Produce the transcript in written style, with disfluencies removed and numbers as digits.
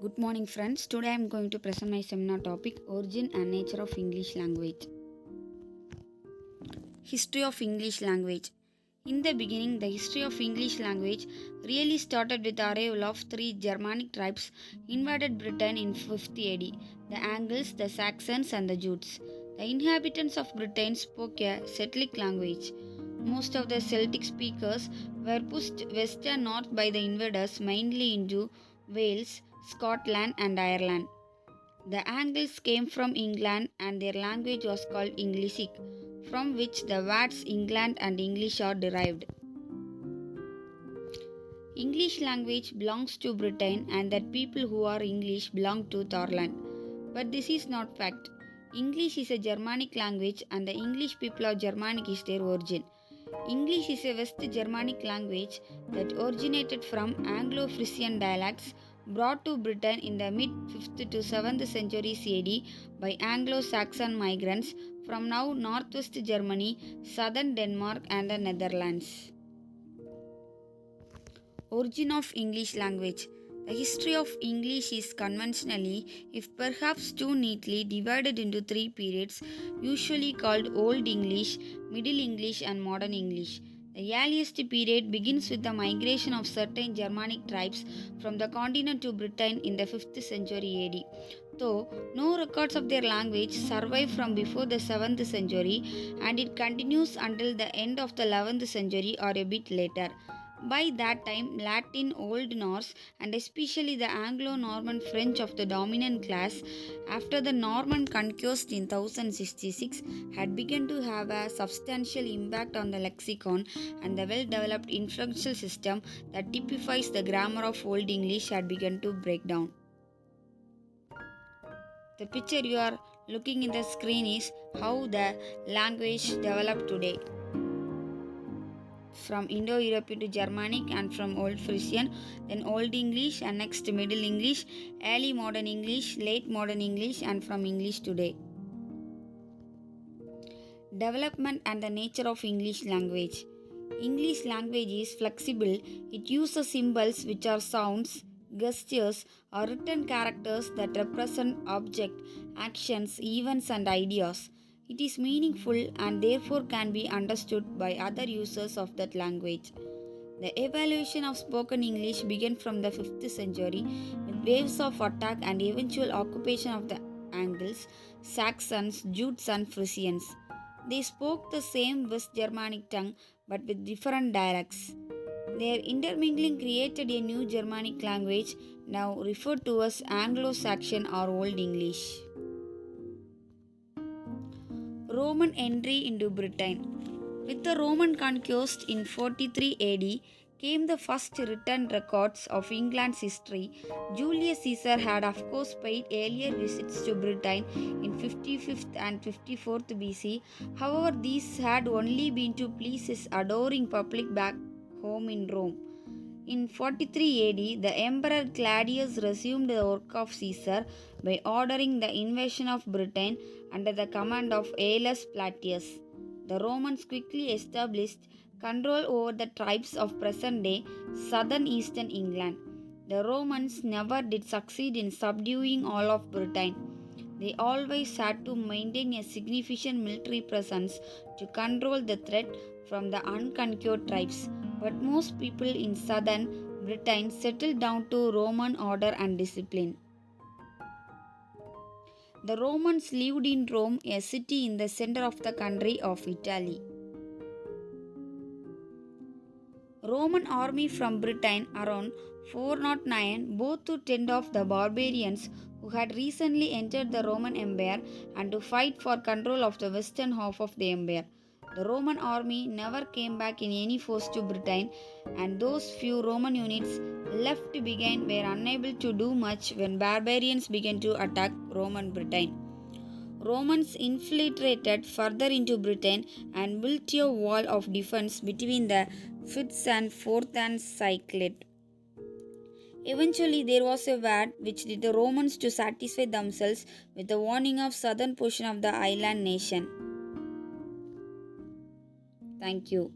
Good morning, friends. Today I am going to present my seminar topic Origin and Nature of English Language. History of English Language. In the beginning, the history of English language really started with the arrival of three Germanic tribes invaded Britain in 50 AD: the Angles, the Saxons, and the Jutes. The inhabitants of Britain spoke a Celtic language. Most of the Celtic speakers were pushed west and north by the invaders, mainly into Wales, Scotland, and Ireland. The Angles came from England and their language was called Englisic, from which the words England and English are derived. English language belongs to Britain and that people who are English belong to Thorland. But this is not fact. English is a Germanic language and the English people of Germanic is their origin. English is a West Germanic language that originated from Anglo-Frisian dialects brought to Britain in the mid 5th to 7th centuries AD by Anglo-Saxon migrants from now northwest Germany, southern Denmark and the Netherlands. Origin of English language. The history of English is conventionally, if perhaps too neatly, divided into three periods, usually called Old English, Middle English, and Modern English. The earliest period begins with the migration of certain Germanic tribes from the continent to Britain in the 5th century AD. Though no records of their language survive from before the 7th century, and it continues until the end of the 11th century or a bit later. By that time, Latin, Old Norse, and especially the Anglo Norman French of the dominant class, after the Norman conquest in 1066, had begun to have a substantial impact on the lexicon, and the well developed inflectional system that typifies the grammar of Old English had begun to break down. The picture you are looking in the screen is how the language developed today. From Indo-European to Germanic and from Old Frisian, then Old English and next Middle English, early Modern English, late Modern English and from English today. Development and the nature of English language. English language is flexible. It uses symbols which are sounds, gestures or written characters that represent object, actions, events and ideas. It is meaningful and therefore can be understood by other users of that language. The evolution of spoken English began from the 5th century with waves of attack and eventual occupation of the Angles, Saxons, Jutes and Frisians. They spoke the same West Germanic tongue but with different dialects. Their intermingling created a new Germanic language now referred to as Anglo-Saxon or Old English. Roman entry into Britain. With the Roman conquest in 43 AD came the first written records of England's history. Julius Caesar had of course paid earlier visits to Britain in 55th and 54th BC. However, these had only been to please his adoring public back home in Rome. In 43 AD, the Emperor Claudius resumed the work of Caesar by ordering the invasion of Britain under the command of Aulus Plautius. The Romans quickly established control over the tribes of present-day southern eastern England. The Romans never did succeed in subduing all of Britain. They always had to maintain a significant military presence to control the threat from the unconquered tribes. But most people in southern Britain settled down to Roman order and discipline. The Romans lived in Rome, a city in the center of the country of Italy. Roman army from Britain around 409 both to tend off the barbarians who had recently entered the Roman Empire and to fight for control of the western half of the empire. The Roman army never came back in any force to Britain, and those few Roman units left behind were unable to do much when barbarians began to attack Roman Britain. Romans infiltrated further into Britain and built a wall of defense between the Fifth and Fourth and Cyclade. Eventually, there was a war which led the Romans to satisfy themselves with the warning of southern portion of the island nation. Thank you.